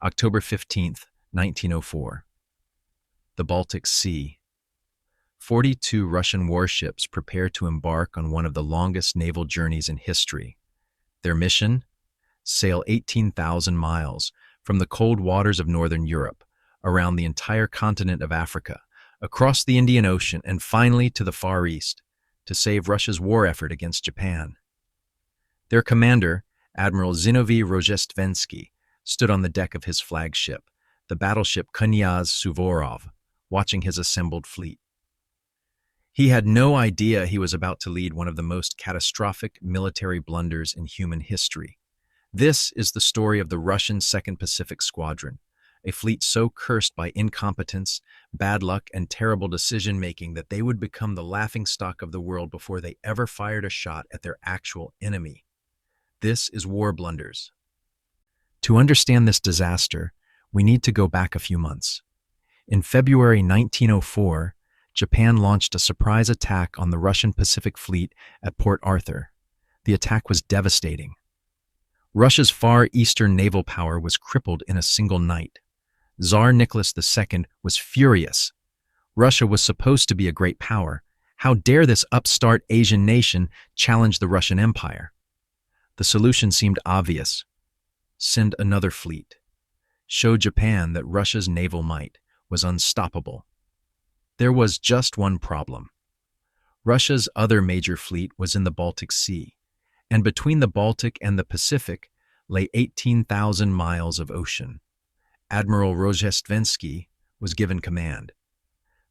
October 15th, 1904. The Baltic Sea. 42 Russian warships prepare to embark on one of the longest naval journeys in history. Their mission? Sail 18,000 miles from the cold waters of northern Europe, around the entire continent of Africa, across the Indian Ocean, and finally to the Far East, to save Russia's war effort against Japan. Their commander, Admiral Rozhestvensky, stood on the deck of his flagship, the battleship Knyaz Suvorov, watching his assembled fleet. He had no idea he was about to lead one of the most catastrophic military blunders in human history. This is the story of the Russian 2nd Pacific Squadron, a fleet so cursed by incompetence, bad luck, and terrible decision-making that they would become the laughingstock of the world before they ever fired a shot at their actual enemy. This is War Blunders. To understand this disaster, we need to go back a few months. In February 1904, Japan launched a surprise attack on the Russian Pacific Fleet at Port Arthur. The attack was devastating. Russia's far eastern naval power was crippled in a single night. Tsar Nicholas II was furious. Russia was supposed to be a great power. How dare this upstart Asian nation challenge the Russian Empire? The solution seemed obvious. Send another fleet. Show Japan that Russia's naval might was unstoppable. There was just one problem. Russia's other major fleet was in the Baltic Sea, and between the Baltic and the Pacific lay 18,000 miles of ocean. Admiral Rozhestvensky was given command.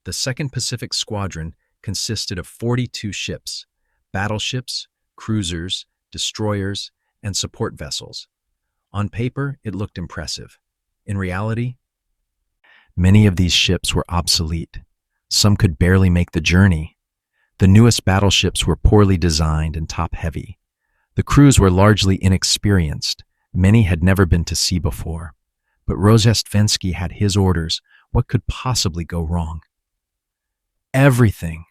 The 2nd Pacific Squadron consisted of 42 ships, battleships, cruisers, destroyers, and support vessels. On paper, it looked impressive. In reality, many of these ships were obsolete. Some could barely make the journey. The newest battleships were poorly designed and top-heavy. The crews were largely inexperienced. Many had never been to sea before. But Rozhestvensky had his orders. What could possibly go wrong? Everything.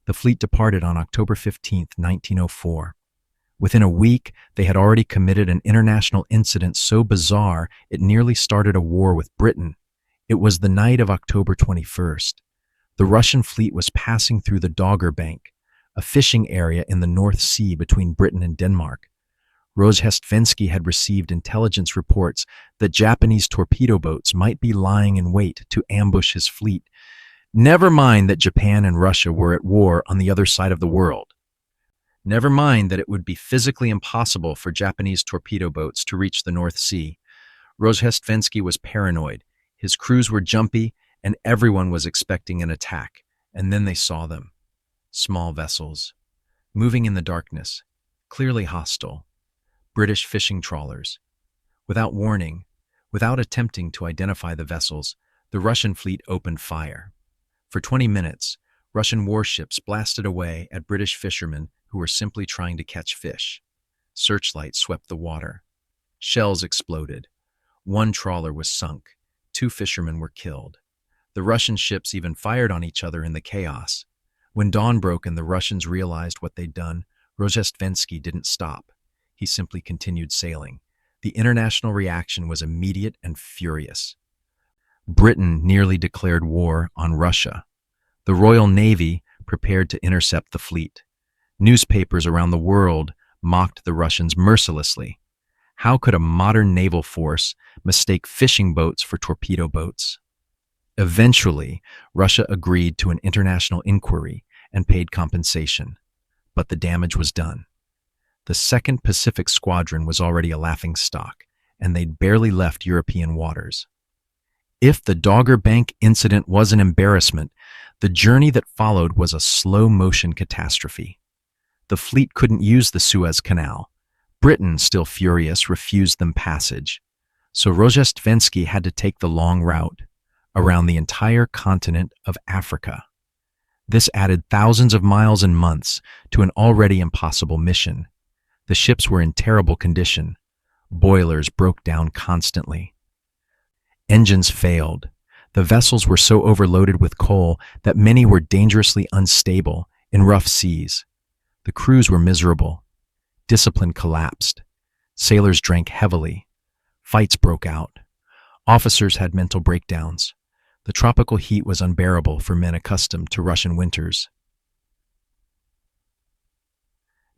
The fleet departed on October 15th, 1904. Within a week, they had already committed an international incident so bizarre it nearly started a war with Britain. It was the night of October 21st. The Russian fleet was passing through the Dogger Bank, a fishing area in the North Sea between Britain and Denmark. Rozhestvensky had received intelligence reports that Japanese torpedo boats might be lying in wait to ambush his fleet. Never mind that Japan and Russia were at war on the other side of the world. Never mind that it would be physically impossible for Japanese torpedo boats to reach the North Sea. Rozhestvensky was paranoid. His crews were jumpy, and everyone was expecting an attack. And then they saw them. Small vessels, moving in the darkness, clearly hostile. British fishing trawlers. Without warning, without attempting to identify the vessels, the Russian fleet opened fire. For 20 minutes, Russian warships blasted away at British fishermen who were simply trying to catch fish. Searchlights swept the water. Shells exploded. One trawler was sunk. 2 fishermen were killed. The Russian ships even fired on each other in the chaos. When dawn broke and the Russians realized what they'd done, Rozhestvensky didn't stop. He simply continued sailing. The international reaction was immediate and furious. Britain nearly declared war on Russia. The Royal Navy prepared to intercept the fleet. Newspapers around the world mocked the Russians mercilessly. How could a modern naval force mistake fishing boats for torpedo boats? Eventually, Russia agreed to an international inquiry and paid compensation. But the damage was done. The 2nd Pacific Squadron was already a laughingstock, and they'd barely left European waters. If the Dogger Bank incident was an embarrassment, the journey that followed was a slow-motion catastrophe. The fleet couldn't use the Suez Canal. Britain, still furious, refused them passage. So Rozhestvensky had to take the long route, around the entire continent of Africa. This added thousands of miles and months to an already impossible mission. The ships were in terrible condition. Boilers broke down constantly. Engines failed. The vessels were so overloaded with coal that many were dangerously unstable in rough seas. The crews were miserable. Discipline collapsed. Sailors drank heavily. Fights broke out. Officers had mental breakdowns. The tropical heat was unbearable for men accustomed to Russian winters.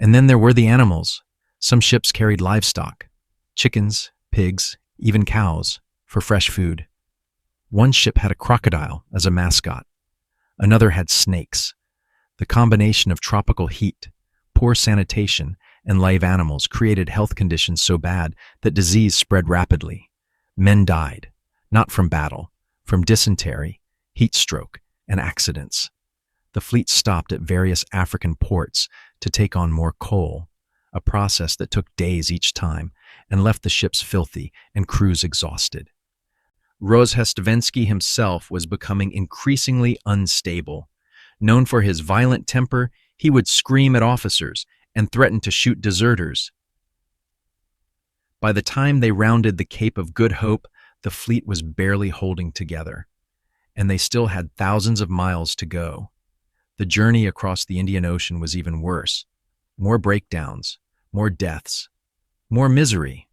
And then there were the animals. Some ships carried livestock, chickens, pigs, even cows, for fresh food. One ship had a crocodile as a mascot. Another had snakes. The combination of tropical heat, poor sanitation, and live animals created health conditions so bad that disease spread rapidly. Men died, not from battle, from dysentery, heat stroke, and accidents. The fleet stopped at various African ports to take on more coal, a process that took days each time and left the ships filthy and crews exhausted. Rozhestvensky himself was becoming increasingly unstable. Known for his violent temper, he would scream at officers and threaten to shoot deserters. By the time they rounded the Cape of Good Hope, the fleet was barely holding together, and they still had thousands of miles to go. The journey across the Indian Ocean was even worse. More breakdowns, more deaths, more misery.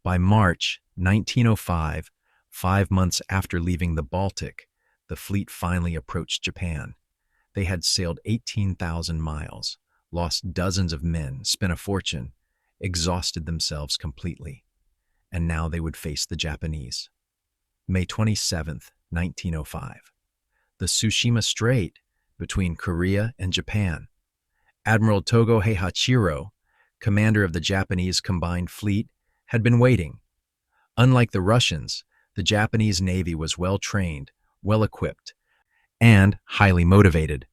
By March 1905, 5 months after leaving the Baltic, the fleet finally approached Japan. They had sailed 18,000 miles, lost dozens of men, spent a fortune, exhausted themselves completely, and now they would face the Japanese. May 27, 1905. The Tsushima Strait, between Korea and Japan. Admiral Togo Heihachiro, commander of the Japanese combined fleet, had been waiting. Unlike the Russians, the Japanese Navy was well-trained, well-equipped, and highly motivated.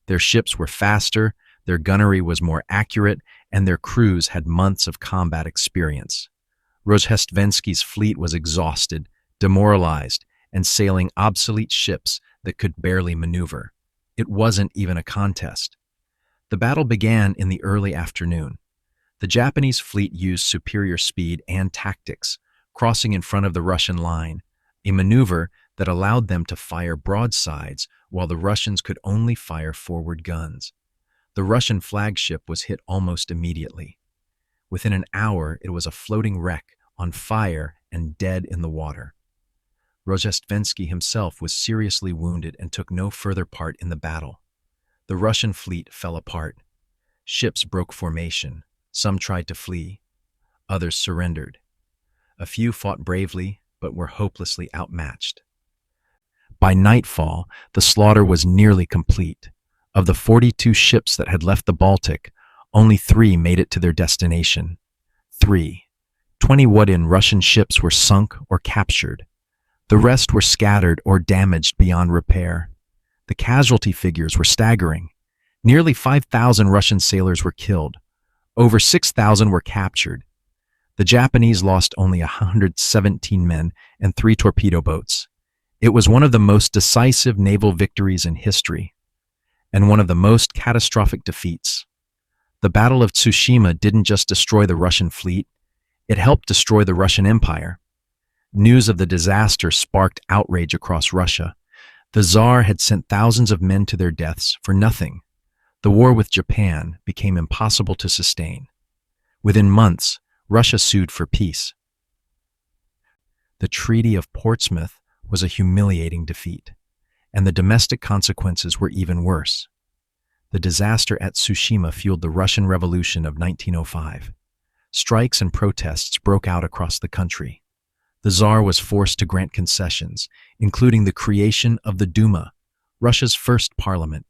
Their ships were faster, their gunnery was more accurate, and their crews had months of combat experience. Rozhestvensky's fleet was exhausted, demoralized, and sailing obsolete ships that could barely maneuver. It wasn't even a contest. The battle began in the early afternoon. The Japanese fleet used superior speed and tactics, crossing in front of the Russian line, a maneuver that allowed them to fire broadsides while the Russians could only fire forward guns. The Russian flagship was hit almost immediately. Within an hour, it was a floating wreck, on fire and dead in the water. Rozhestvensky himself was seriously wounded and took no further part in the battle. The Russian fleet fell apart. Ships broke formation. Some tried to flee. Others surrendered. A few fought bravely, but were hopelessly outmatched. By nightfall, the slaughter was nearly complete. Of the 42 ships that had left the Baltic, only 3 made it to their destination. 20 Wood-in Russian ships were sunk or captured. The rest were scattered or damaged beyond repair. The casualty figures were staggering. Nearly 5,000 Russian sailors were killed. Over 6,000 were captured. The Japanese lost only 117 men and 3 torpedo boats. It was one of the most decisive naval victories in history, and one of the most catastrophic defeats. The Battle of Tsushima didn't just destroy the Russian fleet, it helped destroy the Russian Empire. News of the disaster sparked outrage across Russia. The Tsar had sent thousands of men to their deaths for nothing. The war with Japan became impossible to sustain. Within months, Russia sued for peace. The Treaty of Portsmouth was a humiliating defeat, and the domestic consequences were even worse. The disaster at Tsushima fueled the Russian Revolution of 1905. Strikes and protests broke out across the country. The Tsar was forced to grant concessions, including the creation of the Duma, Russia's first parliament.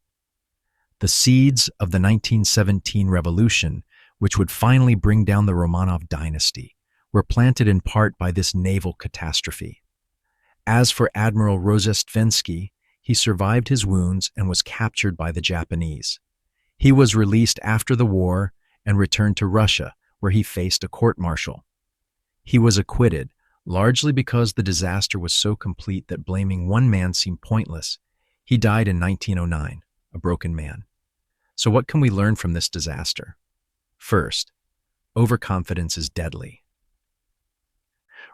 The seeds of the 1917 revolution, which would finally bring down the Romanov dynasty, were planted in part by this naval catastrophe. As for Admiral Rozhestvensky, he survived his wounds and was captured by the Japanese. He was released after the war and returned to Russia, where he faced a court-martial. He was acquitted, largely because the disaster was so complete that blaming one man seemed pointless. He died in 1909, a broken man. So what can we learn from this disaster? First, overconfidence is deadly.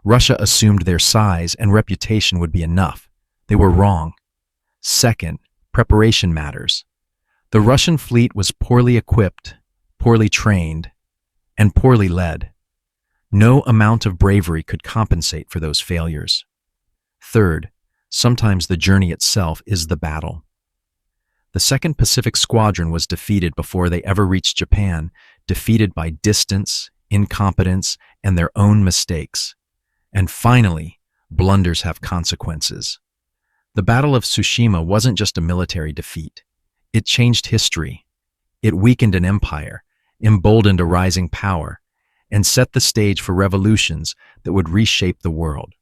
Russia assumed their size and reputation would be enough. They were wrong. Second, preparation matters. The Russian fleet was poorly equipped, poorly trained, and poorly led. No amount of bravery could compensate for those failures. Third, sometimes the journey itself is the battle. The Second Pacific Squadron was defeated before they ever reached Japan, defeated by distance, incompetence, and their own mistakes. And finally, blunders have consequences. The Battle of Tsushima wasn't just a military defeat. It changed history. It weakened an empire, emboldened a rising power, and set the stage for revolutions that would reshape the world.